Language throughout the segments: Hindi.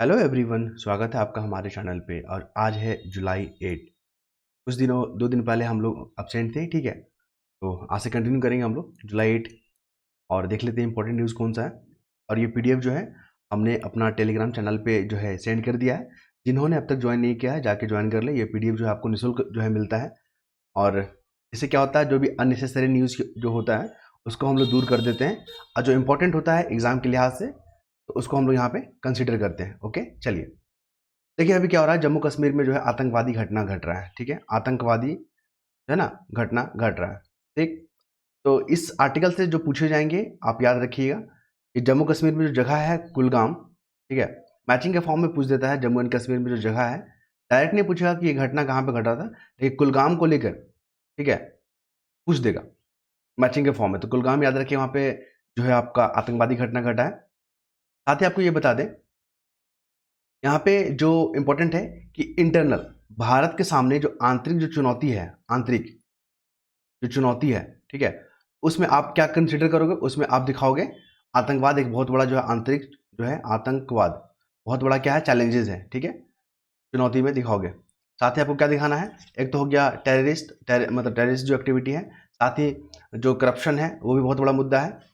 हेलो एवरीवन, स्वागत है आपका हमारे चैनल पे। और आज है जुलाई 8। कुछ दिनों 2 दिन पहले हम लोग एब्सेंट थे, ठीक है। तो आज से कंटिन्यू करेंगे हम लोग जुलाई 8 और देख लेते हैं इंपॉर्टेंट न्यूज़ कौन सा है। और ये पीडीएफ जो है हमने अपना टेलीग्राम चैनल पे जो है सेंड कर दिया है। जिन्होंने अब तक ज्वाइन नहीं किया है जाके ज्वाइन कर ले। ये पीडीएफ जो है आपको निःशुल्क जो है मिलता है। और इससे क्या होता है, जो भी अननेसेसरी न्यूज़ जो होता है उसको हम लोग दूर कर देते हैं, और जो इंपॉर्टेंट होता है एग्जाम के लिहाज से तो उसको हम लोग यहाँ पे कंसिडर करते हैं। ओके, चलिए देखिए अभी क्या हो रहा है। जम्मू कश्मीर में जो है आतंकवादी घटना घट रहा है, ठीक है। आतंकवादी है ना, घटना घट रहा है, ठीक। तो इस आर्टिकल से जो पूछे जाएंगे आप याद रखिएगा कि जम्मू कश्मीर में जो जगह है कुलगाम, ठीक है। मैचिंग के फॉर्म में पूछ देता है। जम्मू एंड कश्मीर में जो जगह है डायरेक्ट नहीं पूछेगा कि ये घटना कहाँ पे घटा था, लेकिन कुलगाम को लेकर, ठीक है, पूछ देगा मैचिंग के फॉर्म में। तो कुलगाम याद रखिए, वहाँ पे जो है आपका आतंकवादी घटना घटा है। साथ ही आपको ये बता दें यहाँ पे जो इम्पोर्टेंट है कि इंटरनल भारत के सामने जो आंतरिक जो चुनौती है, आंतरिक जो चुनौती है, ठीक है, उसमें आप क्या कंसिडर करोगे, उसमें आप दिखाओगे आतंकवाद एक बहुत बड़ा जो है आंतरिक जो है आतंकवाद बहुत बड़ा क्या है, चैलेंजेस है, ठीक है, चुनौती में दिखाओगे। साथ ही आपको क्या दिखाना है, एक तो हो गया मतलब टेररिस्ट जो एक्टिविटी है, साथ ही जो करप्शन है वो भी बहुत बड़ा मुद्दा है,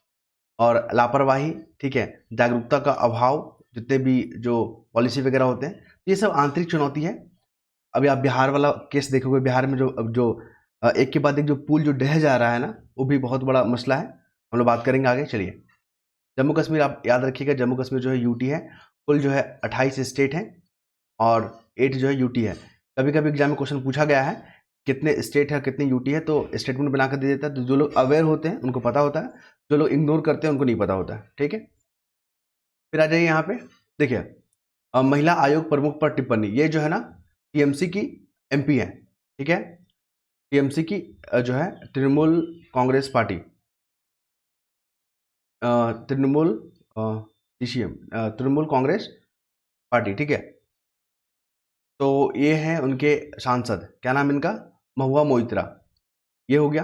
और लापरवाही, ठीक है, जागरूकता का अभाव, जितने भी जो पॉलिसी वगैरह होते हैं, ये सब आंतरिक चुनौती है। अभी आप बिहार वाला केस देखोगे, बिहार में जो अब जो एक के बाद एक जो पुल जो ढह जा रहा है ना, वो भी बहुत बड़ा मसला है। हम लोग बात करेंगे आगे। चलिए जम्मू कश्मीर आप याद रखिएगा, जम्मू कश्मीर जो है यूटी है। कुल जो है 28 स्टेट हैं और 8 जो है यूटी है। कभी कभी एग्जाम में क्वेश्चन पूछा गया है कितने स्टेट है कितने यूटी है, तो स्टेटमेंट बनाकर दे देता है। तो जो लोग अवेयर होते हैं उनको पता होता है, जो लोग इग्नोर करते हैं उनको नहीं पता होता है, ठीक है। फिर आ जाइए यहाँ पे, देखिए महिला आयोग प्रमुख पर टिप्पणी। ये जो है ना टीएमसी की एमपी है, ठीक है। टीएमसी की जो है Trinamool Congress party, Trinamool TCM, Trinamool Congress party, ठीक है। तो ये है उनके सांसद, क्या नाम इनका, महुआ मोइत्रा। ये हो गया।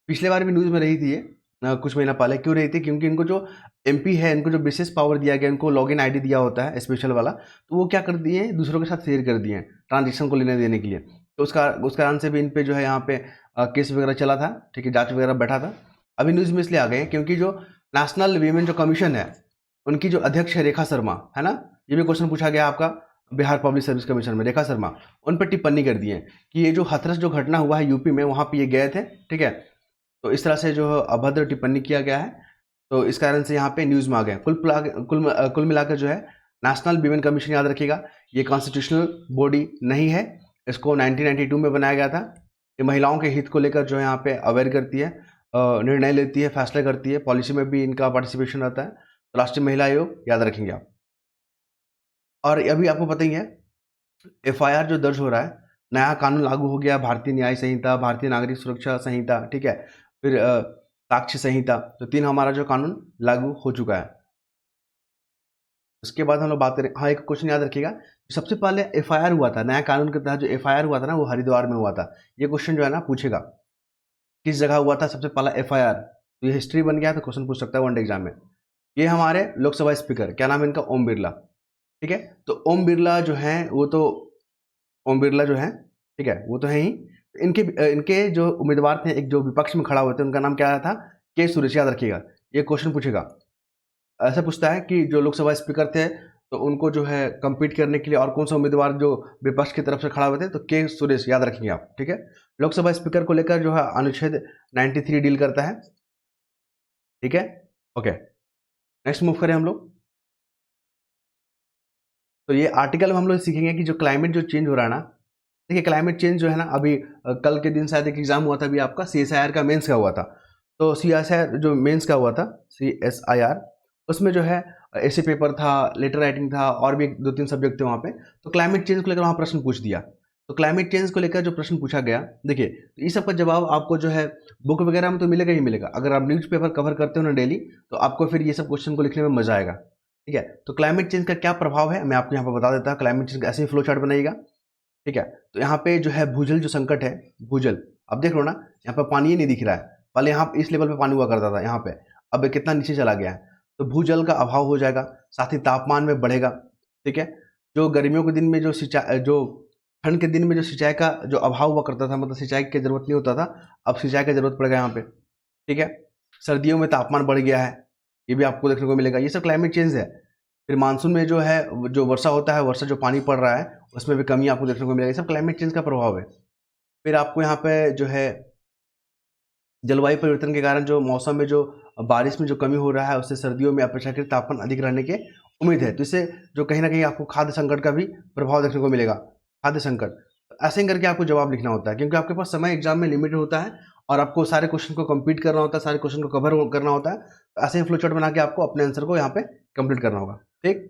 पिछले बार भी न्यूज़ में रही थी ये, कुछ महीना पहले। क्यों रही थी, क्योंकि इनको जो एमपी है इनको जो विशेष पावर दिया गया, इनको लॉगिन आईडी दिया होता है स्पेशल वाला, तो वो क्या कर दिए हैं, दूसरों के साथ शेयर कर दिए हैं ट्रांजेक्शन को लेने देने के लिए। तो उस कारण से भी इन पे जो है यहाँ पे केस वगैरह चला था, ठीक है, जांच वगैरह बैठा था। अभी न्यूज़ में इसलिए आ गए हैं क्योंकि जो नेशनल वीमेन जो कमीशन है उनकी जो अध्यक्ष है रेखा शर्मा, है ना, ये भी क्वेश्चन पूछा गया आपका बिहार पब्लिक सर्विस कमीशन में। रेखा शर्मा उन पर टिप्पणी कर दी है कि ये जो हथरस जो घटना हुआ है यूपी में, वहाँ पे ये गए थे, ठीक है। तो इस तरह से जो अभद्र टिप्पणी किया गया है, तो इस कारण से यहाँ पे न्यूज़ में आ गया। कुल मिलाकर जो है नेशनल वीमेन कमीशन याद रखिएगा, ये कॉन्स्टिट्यूशनल बॉडी नहीं है। इसको 1992 में बनाया गया था। ये महिलाओं के हित को लेकर जो है यहाँ पे अवेयर करती है, निर्णय लेती है, फैसला करती है, पॉलिसी में भी इनका पार्टिसिपेशन रहता है। तो राष्ट्रीय महिला आयोग याद रखेंगे आप। और अभी आपको पता ही है एफआईआर जो दर्ज हो रहा है, नया कानून लागू हो गया, भारतीय न्याय संहिता, भारतीय नागरिक सुरक्षा संहिता, ठीक है, फिर साक्ष्य संहिता, तो 3 हमारा जो कानून लागू हो चुका है। उसके बाद हम लोग बात करें, हाँ एक क्वेश्चन याद रखिएगा, सबसे पहले एफआईआर हुआ था नया कानून के तहत, जो एफआईआर हुआ था ना वो हरिद्वार में हुआ था। ये क्वेश्चन जो है ना पूछेगा किस जगह हुआ था सबसे पहला एफआईआर, तो ये हिस्ट्री बन गया तो क्वेश्चन पूछ सकता है वनडे एग्जाम में। ये हमारे लोकसभा स्पीकर, क्या नाम है इनका, ओम बिरला, ठीक है। तो ओम बिरला जो है वो तो, ओम बिरला जो है, ठीक है, वो तो है ही। इनके इनके जो उम्मीदवार थे, एक जो विपक्ष में खड़ा हुए थे, उनका नाम क्या था, के सुरेश, याद रखिएगा। ये क्वेश्चन पूछेगा, ऐसा पूछता है कि जो लोकसभा स्पीकर थे तो उनको जो है compete करने के लिए और कौन सा उम्मीदवार जो विपक्ष की तरफ से खड़ा हुए थे, तो के सुरेश, याद रखेंगे आप, ठीक है। लोकसभा स्पीकर को लेकर जो है अनुच्छेद 93 डील करता है, ठीक है। ओके, नेक्स्ट मूव करें हम लोग। तो ये आर्टिकल में हम लोग सीखेंगे कि जो क्लाइमेट जो चेंज हो रहा है ना, देखिए क्लाइमेट चेंज जो है ना, अभी कल के दिन शायद एक एग्जाम हुआ था अभी आपका सीएसआईआर का मेंस का हुआ था। तो सीएसआईआर जो मेंस का हुआ था, सीएसआईआर, उसमें जो है ऐसे पेपर था, लेटर राइटिंग था, और भी 2-3 सब्जेक्ट थे वहाँ पे। तो क्लाइमेट चेंज को लेकर वहाँ प्रश्न पूछ दिया। तो क्लाइमेट चेंज को लेकर जो प्रश्न पूछा गया, देखिए तो इस सब का जवाब आपको जो है बुक वगैरह में तो मिलेगा ही मिलेगा। अगर आप न्यूज़ पेपर कवर करते हो ना डेली, तो आपको फिर ये सब क्वेश्चन को लिखने में मजा आएगा, ठीक है। तो क्लाइमेट चेंज का क्या प्रभाव है मैं आपको यहाँ पर बता देता हूँ। क्लाइमेट चेंज का ऐसे ही फ्लो चार्ट बनाइएगा, ठीक है। तो यहाँ पे जो है भूजल जो संकट है, भूजल, अब देख लो ना, यहाँ पे पानी ही नहीं दिख रहा है। पहले यहाँ इस लेवल पे पानी हुआ करता था यहाँ पे, अब कितना नीचे चला गया है। तो भूजल का अभाव हो जाएगा, साथ ही तापमान में बढ़ेगा, ठीक है। जो गर्मियों के दिन में जो ठंड के दिन में जो सिंचाई का जो अभाव हुआ करता था, मतलब सिंचाई की ज़रूरत नहीं होता था, अब सिंचाई की ज़रूरत पड़ गया यहाँ पे, ठीक है। सर्दियों में तापमान बढ़ गया है, ये भी आपको देखने को मिलेगा, ये सब क्लाइमेट चेंज है। फिर मानसून में जो है जो वर्षा होता है, वर्षा जो पानी पड़ रहा है उसमें भी कमी आपको देखने को मिलेगा, ये सब क्लाइमेट चेंज का प्रभाव है। फिर आपको यहाँ पे जो है जलवायु परिवर्तन के कारण जो मौसम में जो बारिश में जो कमी हो रहा है, उससे सर्दियों में अपेक्षाकृत तापमान अधिक रहने की उम्मीद है। तो इससे जो कहीं न कहीं आपको खाद्य संकट का भी प्रभाव देखने को मिलेगा, खाद्य संकट। ऐसे ही करके आपको जवाब लिखना होता है, क्योंकि आपके पास समय एग्जाम में लिमिटेड होता है और आपको सारे क्वेश्चन को कंप्लीट करना होता है, सारे क्वेश्चन को करना होता है। तो ऐसे ही फ्लो चार्ट बना के आपको अपने आंसर को यहाँ पे कंप्लीट करना होगा, ठीक।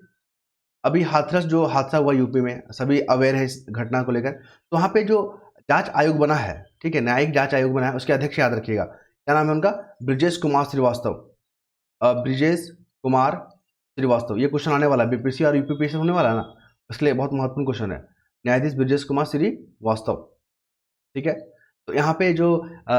अभी हाथरस जो हादसा हुआ यूपी में, सभी अवेयर है इस घटना को लेकर। तो वहाँ पे जो जांच आयोग बना है, ठीक है, न्यायिक जांच आयोग बना है, उसके अध्यक्ष याद रखिएगा, क्या नाम है उनका? ब्रिजेश कुमार श्रीवास्तव। ब्रिजेश कुमार श्रीवास्तव। ये क्वेश्चन आने वाला है, बीपीएससी और यूपीपीएससी होने वाला है ना, इसके लिए बहुत महत्वपूर्ण क्वेश्चन है। न्यायाधीश ब्रिजेश कुमार श्रीवास्तव, ठीक है। तो यहाँ पे जो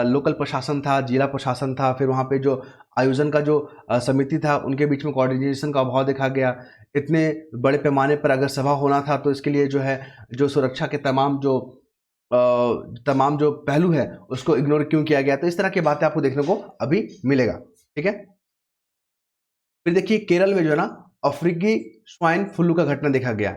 लोकल प्रशासन था, जिला प्रशासन था, फिर वहाँ पे जो आयोजन का जो समिति था, उनके बीच में कोऑर्डिनेशन का अभाव देखा गया। इतने बड़े पैमाने पर अगर सभा होना था तो इसके लिए जो है जो सुरक्षा के तमाम जो पहलू है उसको इग्नोर क्यों किया गया। तो इस तरह की बातें आपको देखने को अभी मिलेगा, ठीक है। फिर देखिए केरल में जो है ना अफ्रीकी स्वाइन फ्लू का घटना देखा गया।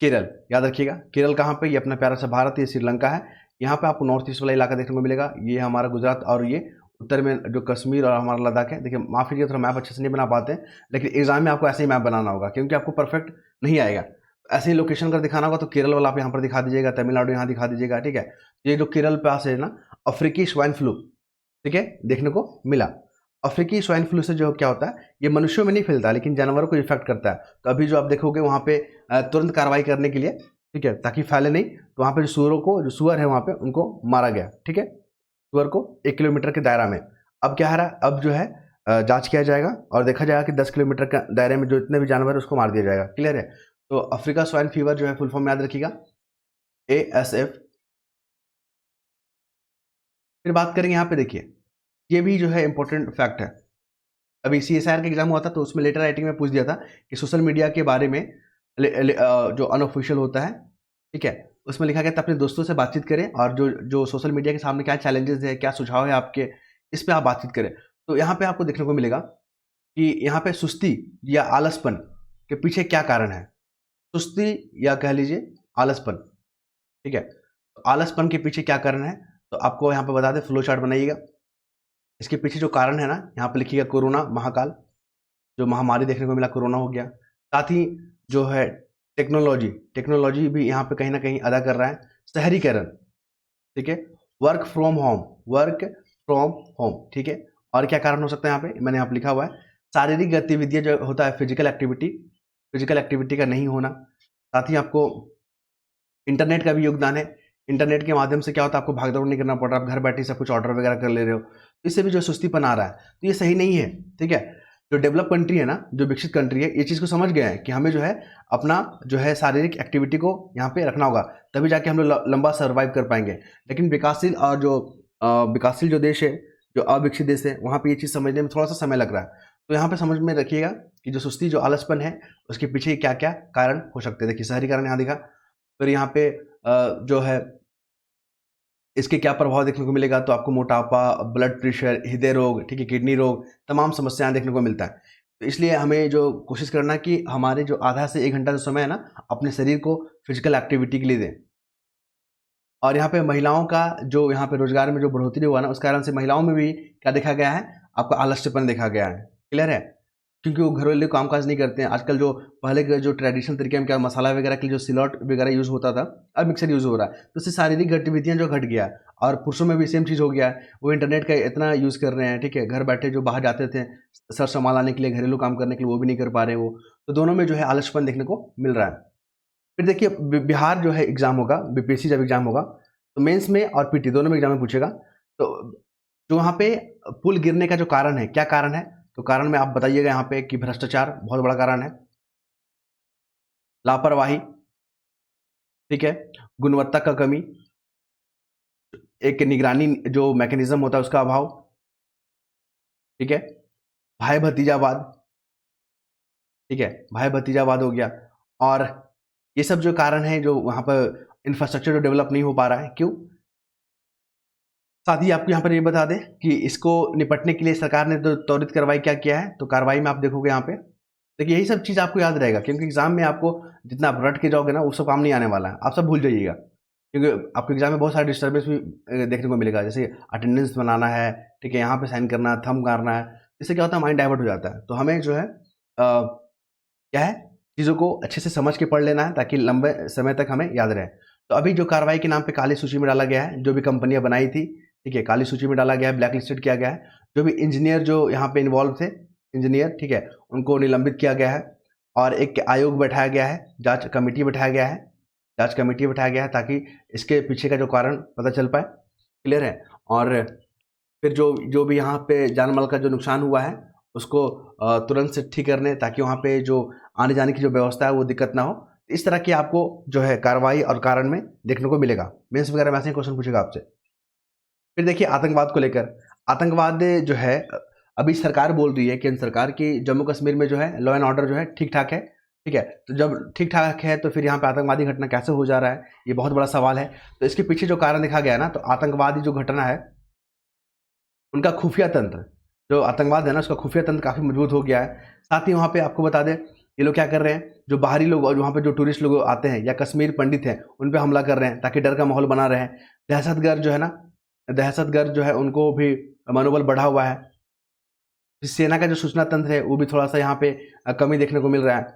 केरल याद रखिएगा, केरल कहाँ पे? ये अपना प्यारा सा भारत, ये श्रीलंका है। यहाँ पे आपको नॉर्थ ईस्ट वाला इलाका देखने को मिलेगा, ये हमारा गुजरात, और ये उत्तर में जो कश्मीर और हमारा लद्दाख है। देखिए माफ कीजिए, थोड़ा मैप अच्छे से नहीं बना पाते हैं, लेकिन एग्जाम में आपको ऐसे ही मैप बनाना होगा, क्योंकि आपको परफेक्ट नहीं आएगा। ऐसे ही लोकेशन कर दिखाना होगा तो केरल वाला आप यहाँ पर दिखा दीजिएगा, तमिलनाडु यहाँ दिखा दीजिएगा, ठीक है। ये जो केरल पास है ना अफ्रीकी स्वाइन फ्लू, ठीक है, देखने को मिला। अफ्रीकी स्वाइन फ्लू से जो क्या होता है, ये मनुष्यों में नहीं फैलता लेकिन जानवरों को इफेक्ट करता है। तो अभी जो आप देखोगे वहाँ पे तुरंत कार्रवाई करने के लिए, ठीक है, ताकि फैले नहीं, तो वहाँ पे जो सुअर है वहाँ पे उनको मारा गया, ठीक है, सुअर को 1 किलोमीटर के दायरा में। अब क्या है रहा, अब जो है जांच किया जाएगा और देखा जाएगा कि 10 किलोमीटर के दायरे में जो इतने भी जानवर है उसको मार दिया जाएगा, क्लियर है। तो अफ्रीका स्वाइन फीवर जो है फुल फॉर्म याद रखिएगा, ASF। फिर बात करेंगे यहाँ पे, देखिए ये भी जो है इंपॉर्टेंट फैक्ट है। अभी CSIR का एग्जाम हुआ था तो उसमें लेटर राइटिंग में पूछ दिया था कि सोशल मीडिया के बारे में जो अनऑफिशियल होता है, ठीक है, उसमें लिखा गया था अपने दोस्तों से बातचीत करें और जो जो सोशल मीडिया के सामने क्या चैलेंजेस है, क्या सुझाव है आपके, इस पे आप बातचीत करें। तो यहाँ पे आपको देखने को मिलेगा कि यहाँ पे सुस्ती या आलसपन के पीछे क्या कारण है। सुस्ती या कह लीजिए आलसपन, ठीक है, तो आलसपन के पीछे क्या कारण है, तो आपको यहाँ पे बता दें, फ्लो चार्ट बनाइएगा। इसके पीछे जो कारण है ना, यहाँ पे लिखिएगा कोरोना महाकाल, जो महामारी देखने को मिला, कोरोना हो गया। साथ ही जो है टेक्नोलॉजी भी यहाँ पे कहीं ना कहीं अदा कर रहा है। शहरीकरण, ठीक है, वर्क फ्रॉम होम, ठीक है। और क्या कारण हो सकता है यहाँ पे, मैंने यहाँ पे लिखा हुआ है शारीरिक गतिविधियाँ जो होता है, फिजिकल एक्टिविटी का नहीं होना। साथ ही आपको इंटरनेट का भी योगदान है। इंटरनेट के माध्यम से क्या होता है, आपको भाग दौड़ नहीं करना पड़ रहा, आप घर बैठे सब कुछ ऑर्डर वगैरह कर ले रहे हो, तो इससे भी जो सुस्तीपन आ रहा है, तो ये सही नहीं है, ठीक है। जो डेवलप कंट्री है ना, जो विकसित कंट्री है, ये चीज़ को समझ गए हैं कि हमें जो है अपना जो है शारीरिक एक्टिविटी को यहाँ पे रखना होगा, तभी जाके हम लोग लंबा सर्वाइव कर पाएंगे। लेकिन विकासशील जो देश है, जो अविकसित देश है, वहाँ पे ये चीज़ समझने में थोड़ा सा समय लग रहा है। तो यहाँ पे समझ में रखिएगा कि जो सुस्ती, जो आलसपन है, उसके पीछे क्या क्या कारण हो सकते हैं। देखिए शहरीकरण यहाँ दिखा, फिर यहाँ पे जो है इसके क्या प्रभाव देखने को मिलेगा, तो आपको मोटापा, ब्लड प्रेशर, हृदय रोग, ठीक है, किडनी रोग, तमाम समस्याएं देखने को मिलता है। तो इसलिए हमें जो कोशिश करना है कि हमारे जो आधा से 1 घंटा जो समय है ना, अपने शरीर को फिजिकल एक्टिविटी के लिए दें। और यहाँ पे महिलाओं का जो यहाँ पे रोजगार में जो बढ़ोतरी हुआ ना, उस कारण से महिलाओं में भी क्या देखा गया है, आपका आलस्यपन देखा गया है, क्लियर है, क्योंकि वो घरेलू कामकाज नहीं करते हैं। आजकल जो पहले के जो ट्रेडिशनल तरीके में क्या मसाला वगैरह के लिए जो सिलौट वगैरह यूज़ होता था, अब मिक्सर यूज़ हो रहा है, तो इससे शारीरिक गतिविधियाँ जो घट गया है। और पुरुषों में भी सेम चीज़ हो गया है, वो इंटरनेट का इतना यूज़ कर रहे हैं, ठीक है, घर बैठे जो बाहर जाते थे सर संभाल लाने के लिए, घरेलू काम करने के लिए, वो भी नहीं कर पा रहे वो। तो दोनों में जो है आलसपन देखने को मिल रहा है। फिर देखिए बिहार जो है एग्जाम होगा, बीपीएससी जब एग्जाम होगा तो मेंस में और पीटी दोनों में एग्जाम में पूछेगा। तो जो वहाँ पे पुल गिरने का जो कारण है, क्या कारण है, तो कारण में आप बताइएगा यहाँ पे कि भ्रष्टाचार बहुत बड़ा कारण है, लापरवाही, ठीक है, गुणवत्ता का कमी, एक निगरानी जो मैकेनिज्म होता है उसका अभाव, ठीक है, भाई भतीजावाद, ठीक है, भाई भतीजावाद हो गया। और ये सब जो कारण है, जो वहाँ पर इंफ्रास्ट्रक्चर जो डेवलप नहीं हो पा रहा है, क्यों? साथ ही आपको यहाँ पर ये बता दें कि इसको निपटने के लिए सरकार ने जो त्वरित कार्रवाई क्या किया है, तो कार्रवाई में आप देखोगे यहाँ पे, देखिए यही सब चीज़ आपको याद रहेगा, क्योंकि एग्जाम में आपको जितना आप रट के जाओगे ना, वो सब काम नहीं आने वाला है, आप सब भूल जाइएगा, क्योंकि आपको एग्जाम में बहुत सारे डिस्टर्बेंस भी देखने को मिलेगा, जैसे अटेंडेंस बनाना है, ठीक है, यहाँ पे साइन करना है, थंब मारना है, इससे क्या होता है, माइंड डाइवर्ट हो जाता है। तो हमें जो है क्या है, चीज़ों को अच्छे से समझ के पढ़ लेना है, ताकि लंबे समय तक हमें याद रहे। तो अभी जो कार्रवाई के नाम पे काली सूची में डाला गया है, जो भी कंपनियां बनाई थी, ठीक है, काली सूची में डाला गया है, ब्लैक लिस्टेड किया गया है। जो भी इंजीनियर जो यहाँ पे इन्वॉल्व थे, इंजीनियर, ठीक है, उनको निलंबित किया गया है, और एक आयोग बैठाया गया है, जांच कमेटी बैठाया गया है, जांच कमेटी बैठाया गया है, ताकि इसके पीछे का जो कारण पता चल पाए। क्लियर है? और फिर जो जो भी यहाँ पे जान माल का जो नुकसान हुआ है, उसको तुरंत से ठीक करने, ताकि वहाँ पे जो आने जाने की जो व्यवस्था है वो दिक्कत ना हो। इस तरह की आपको जो है कार्रवाई और कारण में देखने को मिलेगा। मेंस वगैरह में ऐसे ही क्वेश्चन पूछेगा आपसे। फिर देखिए आतंकवाद को लेकर, आतंकवाद जो है अभी सरकार बोल रही है, केंद्र सरकार की जम्मू कश्मीर में जो है लॉ एंड ऑर्डर जो है ठीक ठाक है, ठीक है। तो जब ठीक ठाक है तो फिर यहाँ पे आतंकवादी घटना कैसे हो जा रहा है, ये बहुत बड़ा सवाल है। तो इसके पीछे जो कारण देखा गया ना, तो आतंकवादी जो घटना है, उनका खुफिया तंत्र, जो आतंकवाद है ना, उसका खुफिया तंत्र काफ़ी मजबूत हो गया है। साथ ही वहाँ पे आपको बता दें, ये लोग क्या कर रहे हैं, जो बाहरी लोग और वहाँ पे जो टूरिस्ट लोग आते हैं या कश्मीर पंडित हैं, उन पे हमला कर रहे हैं, ताकि डर का माहौल बना रहे। दहशतगर्द जो है ना, दहशतगर्द जो है उनको भी मनोबल बढ़ा हुआ है। सेना का जो सूचना तंत्र है वो भी थोड़ा सा यहाँ पे कमी देखने को मिल रहा है।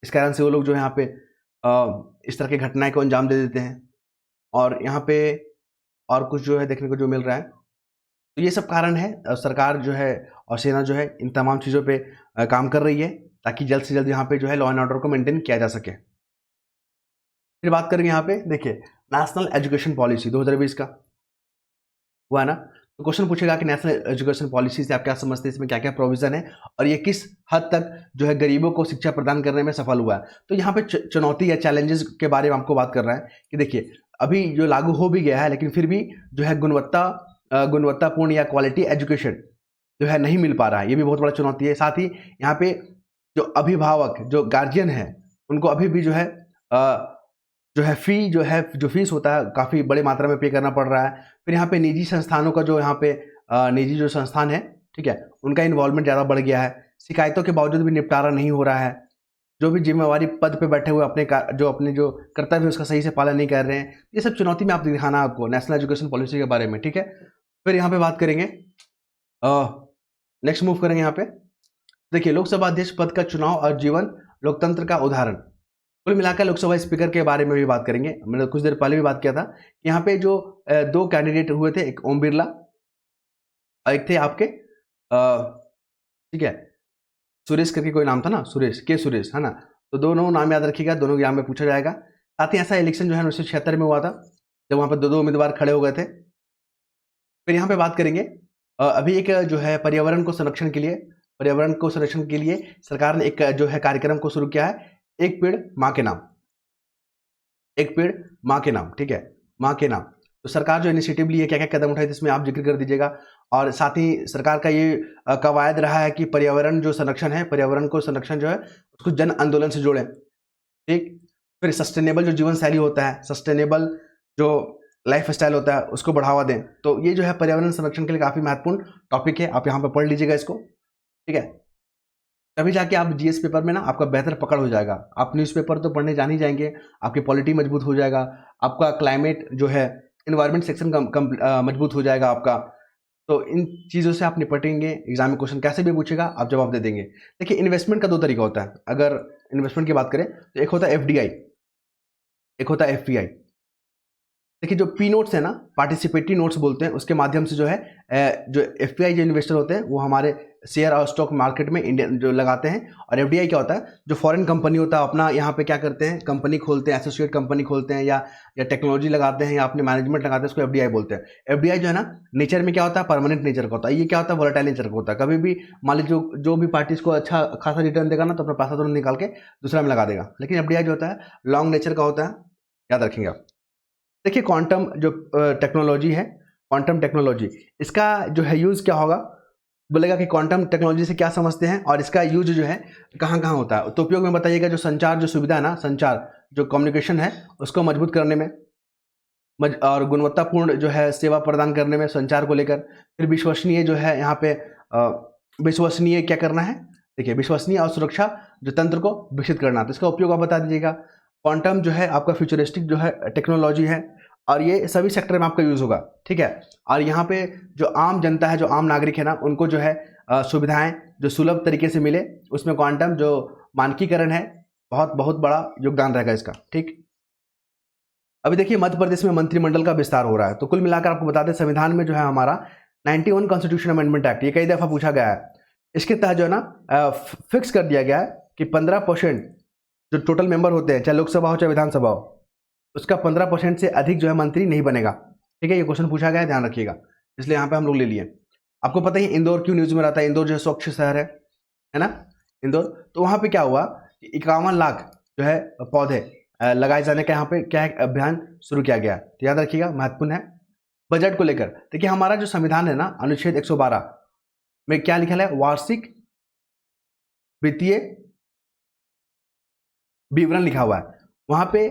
इस कारण से वो लोग जो है यहाँ पे इस तरह की घटनाएं को अंजाम दे देते हैं, और यहाँ पे और कुछ जो है देखने को जो मिल रहा है। तो ये सब कारण है, सरकार जो है और सेना जो है इन तमाम चीज़ों पे काम कर रही है, ताकि जल्द से जल्द यहाँ पे जो है लॉ एंड ऑर्डर को मेंटेन किया जा सके। फिर बात करेंगे यहाँ पे, देखिए नेशनल एजुकेशन पॉलिसी 2020 का हुआ है ना। तो क्वेश्चन पूछेगा कि नेशनल एजुकेशन पॉलिसी से आप क्या समझते हैं, इसमें क्या क्या प्रोविजन है, और ये किस हद तक जो है गरीबों को शिक्षा प्रदान करने में सफल हुआ है। तो यहाँ पे चुनौती या चैलेंजेस के बारे में आपको बात कर रहा है कि देखिए अभी जो लागू हो भी गया है, लेकिन फिर भी जो है गुणवत्तापूर्ण या क्वालिटी एजुकेशन जो है नहीं मिल पा रहा है, ये भी बहुत बड़ा चुनौती है। साथ ही यहाँ पे जो अभिभावक, जो गार्जियन है, उनको अभी भी जो है फीस होता है काफ़ी बड़ी मात्रा में पे करना पड़ रहा है। फिर यहाँ पे निजी संस्थानों का जो यहाँ पे निजी जो संस्थान है, ठीक है, उनका इन्वॉल्वमेंट ज़्यादा बढ़ गया है। शिकायतों के बावजूद भी निपटारा नहीं हो रहा है। जो भी जिम्मेवारी पद पे बैठे हुए अपने जो कर्तव्य उसका सही से पालन नहीं कर रहे हैं। ये सब चुनौती में आप दिखाना आपको नेशनल एजुकेशन पॉलिसी के बारे में, ठीक है। फिर यहाँ पे बात करेंगे, नेक्स्ट मूव करेंगे यहाँ पे। देखिए लोकसभा अध्यक्ष पद का चुनाव और जीवन लोकतंत्र का उदाहरण। कुल मिलाकर लोकसभा स्पीकर के बारे में भी बात करेंगे। मैंने कुछ देर पहले भी बात किया था कि यहाँ पे जो दो कैंडिडेट हुए थे, एक ओम बिरला और एक थे आपके ठीक है, सुरेश करके कोई नाम था ना, सुरेश है ना। तो दोनों नाम याद रखिएगा, दोनों एग्जाम में पूछा जाएगा। साथ ही ऐसा इलेक्शन जो है 1976 में हुआ था, जब वहाँ पर दो उम्मीदवार खड़े हो गए थे। फिर यहाँ पे बात करेंगे अभी एक जो है पर्यावरण को संरक्षण के लिए सरकार ने एक जो है कार्यक्रम को शुरू किया है, एक पेड़ माँ के नाम, ठीक है, माँ के नाम। तो सरकार जो इनिशिएटिव ली है, क्या क्या कदम उठाए, इसमें आप जिक्र कर दीजिएगा। और साथ ही सरकार का ये कवायद रहा है कि पर्यावरण को संरक्षण जो है उसको जन आंदोलन से जोड़ें, ठीक। फिर सस्टेनेबल जो जीवन शैली होता है, सस्टेनेबल जो लाइफ स्टाइल होता है, उसको बढ़ावा दें। तो ये जो है पर्यावरण संरक्षण के लिए काफ़ी महत्वपूर्ण टॉपिक है, आप यहाँ पर पढ़ लीजिएगा इसको, ठीक है। तभी जाके आप जीएस पेपर में ना आपका बेहतर पकड़ हो जाएगा। आप न्यूज़पेपर तो पढ़ने जान ही जाएंगे, आपकी पॉलिटी मजबूत हो जाएगा, आपका क्लाइमेट जो है इन्वायरमेंट सेक्शन मजबूत हो जाएगा आपका। तो इन चीज़ों से आप निपटेंगे, एग्जाम में क्वेश्चन कैसे भी पूछेगा आप जवाब दे देंगे। देखिए इन्वेस्टमेंट का दो तरीका होता है। अगर इन्वेस्टमेंट की बात करें तो एक होता है एफडीआई, एक होता है एफपीआई। देखिए जो पी नोट्स है ना, पार्टिसिपेटरी नोट्स बोलते हैं, उसके माध्यम से जो है जो एफपीआई जो इन्वेस्टर होते हैं वो हमारे शेयर और स्टॉक मार्केट में इंडियन जो लगाते हैं। और एफडीआई क्या होता है, जो फॉरेन कंपनी होता है अपना यहाँ पे क्या करते हैं, कंपनी खोलते हैं, एसोसिएट कंपनी खोलते हैं, या टेक्नोलॉजी लगाते हैं, या अपने मैनेजमेंट लगाते हैं, उसको एफडीआई बोलते हैं। एफडीआई जो है ना नेचर में क्या होता है, परमानेंट नेचर का होता है। ये क्या होता है, वोलेटाइल नेचर का होता है। कभी भी मान लीजिए जो भी पार्टी इसको अच्छा खासा रिटर्न देगा ना, तो अपना पैसा तुरंत निकाल के दूसरा में लगा देगा। लेकिन एफडीआई जो होता है लॉन्ग नेचर का होता है, याद रखेंगे आप। देखिए क्वांटम जो टेक्नोलॉजी है, क्वांटम टेक्नोलॉजी, इसका जो है यूज़ क्या होगा, बोलेगा कि क्वांटम टेक्नोलॉजी से क्या समझते हैं और इसका यूज जो है कहाँ कहाँ होता है। तो उपयोग में बताइएगा जो संचार जो सुविधा है ना, संचार जो कम्युनिकेशन है उसको मजबूत करने में, और गुणवत्तापूर्ण जो है सेवा प्रदान करने में संचार को लेकर। फिर विश्वसनीय जो है यहाँ पे विश्वसनीय क्या करना है, देखिए विश्वसनीय और सुरक्षा जो तंत्र को विकसित करना, तो इसका उपयोग आप बता दीजिएगा। क्वांटम जो है आपका फ्यूचरिस्टिक जो है टेक्नोलॉजी है, और ये सभी सेक्टर में आपका यूज़ होगा, ठीक है। और यहाँ पे जो आम जनता है, जो आम नागरिक है ना, उनको जो है सुविधाएं जो सुलभ तरीके से मिले, उसमें क्वांटम जो मानकीकरण है बहुत बहुत बड़ा योगदान रहेगा इसका, ठीक। अभी देखिए मध्य प्रदेश में मंत्रिमंडल का विस्तार हो रहा है। तो कुल मिलाकर आपको बता दें, संविधान में जो है हमारा 91 कॉन्स्टिट्यूशन अमेंडमेंट एक्ट, ये कई दफ़ा पूछा गया है। इसके तहत जो है ना फिक्स कर दिया गया है कि 15% जो टोटल मेंबर होते हैं, चाहे लोकसभा हो चाहे विधानसभा हो, उसका 15% से अधिक जो है मंत्री नहीं बनेगा, ठीक है। ये क्वेश्चन पूछा गया है, ध्यान रखिएगा, इसलिए यहाँ पे हम लोग ले लिए। आपको पता ही इंदौर क्यों न्यूज़ में रहता है, इंदौर जो है स्वच्छ शहर है ना इंदौर। तो वहाँ पे क्या हुआ कि 51 लाख जो है पौधे लगाए जाने का यहाँ पे क्या है अभियान शुरू किया गया, तो याद रखिएगा, महत्वपूर्ण है। बजट को लेकर देखिए हमारा जो संविधान है ना, अनुच्छेद 112 में क्या लिखा है, वार्षिक वित्तीय विवरण लिखा हुआ है। वहां पे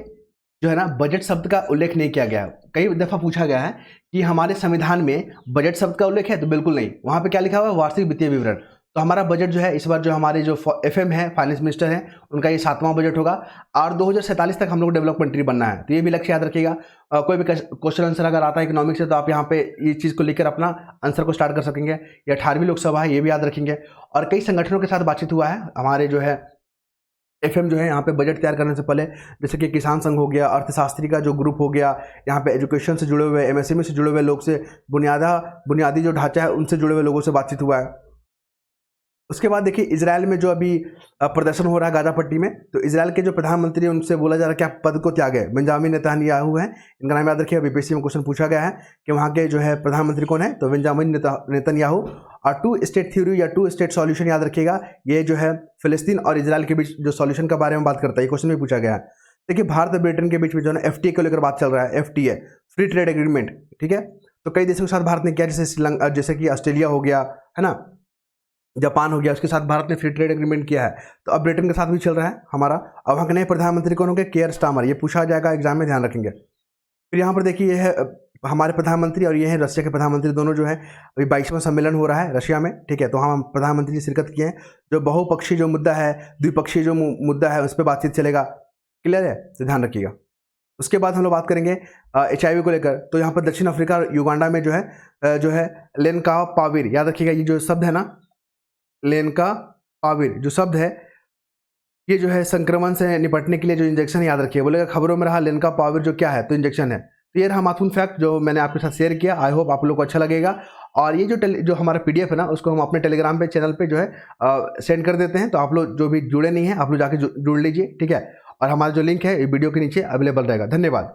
जो है ना बजट शब्द का उल्लेख नहीं किया गया है। कई दफा पूछा गया है कि हमारे संविधान में बजट शब्द का उल्लेख है, तो बिल्कुल नहीं। वहां पे क्या लिखा हुआ है, वार्षिक वित्तीय विवरण। तो हमारा बजट जो है इस बार जो हमारे जो FM है, फाइनेंस मिनिस्टर है, उनका ये 7वां बजट होगा, और 2047 तक हम लोग डेवलप कंट्री बनना है। तो ये भी लक्ष्य याद रखिएगा। कोई भी क्वेश्चन आंसर अगर आता है इकोनॉमिक्स से, तो आप यहाँ पे ये चीज़ को लेकर अपना आंसर को स्टार्ट कर सकेंगे। ये 18वीं लोकसभा है, ये भी याद रखेंगे। और कई संगठनों के साथ बातचीत हुआ है हमारे जो है FM जो है यहाँ पे बजट तैयार करने से पहले, जैसे कि किसान संघ हो गया, अर्थशास्त्री का जो ग्रुप हो गया, यहाँ पे एजुकेशन से जुड़े हुए, MSME से जुड़े हुए लोग से, बुनियादी जो ढांचा है उनसे जुड़े हुए लोगों से बातचीत हुआ है। उसके बाद देखिए इजराइल में जो अभी प्रदर्शन हो रहा है गाजा पट्टी में, तो इजराइल के जो प्रधानमंत्री हैं उनसे बोला जा रहा है कि आप पद को त्यागे। बेंजामिन नेतन्याहू हैं, इनका नाम याद रखिए। BPSC में क्वेश्चन पूछा गया है कि वहाँ के जो है प्रधानमंत्री कौन है, तो बेंजामिन नेतन्याहू। और 2 स्टेट थ्योरी या 2 स्टेट सॉल्यूशन याद रखिएगा, ये जो है फिलिस्तीन और इजराइल के बीच जो सॉल्यूशन के बारे में बात करता है, ये क्वेश्चन भी पूछा गया है। देखिए भारत और ब्रिटेन के बीच में जो है FTA को लेकर बात चल रहा है, FTA फ्री ट्रेड एग्रीमेंट, ठीक है। तो कई देशों के साथ भारत ने किया, जैसे श्रीलंका, जैसे कि ऑस्ट्रेलिया हो गया, है ना, जापान हो गया, उसके साथ भारत ने फ्री ट्रेड एग्रीमेंट किया है। तो अब ब्रिटेन के साथ भी चल रहा है हमारा। अब वहाँ के नए प्रधानमंत्री कौन होंगे, केयर स्टामर, ये पूछा जाएगा एग्जाम में, ध्यान रखेंगे। फिर यहाँ पर देखिए ये है हमारे प्रधानमंत्री और ये है रशिया के प्रधानमंत्री, दोनों जो है अभी 22वां सम्मेलन हो रहा है रशिया में, ठीक है। तो हम प्रधानमंत्री जी शिरकत किए हैं। जो बहुपक्षीय जो मुद्दा है, द्विपक्षीय जो मुद्दा है, उस पर बातचीत चलेगा, क्लियर है, तो ध्यान रखिएगा। उसके बाद हम लोग बात करेंगे HIV को लेकर। तो यहाँ पर दक्षिण अफ्रीका और युगांडा में जो है लेनकापाविर, याद रखिएगा, ये जो शब्द है ना, लेनकापाविर जो शब्द है, ये जो है संक्रमण से निपटने के लिए जो इंजेक्शन, याद रखिए। बोलेगा खबरों में रहा लेनकापाविर जो क्या है, तो इंजेक्शन है। तो ये रहा महत्वपूर्ण फैक्ट जो मैंने आपके साथ शेयर किया। आई होप आप लोग को अच्छा लगेगा। और ये जो हमारा PDF है ना, उसको हम अपने टेलीग्राम पे चैनल पे जो है सेंड कर देते हैं। तो आप लोग जो भी जुड़े नहीं हैं, आप लोग जाके जुड़ लीजिए, ठीक है। और हमारा जो लिंक है ये वीडियो के नीचे अवेलेबल रहेगा। धन्यवाद।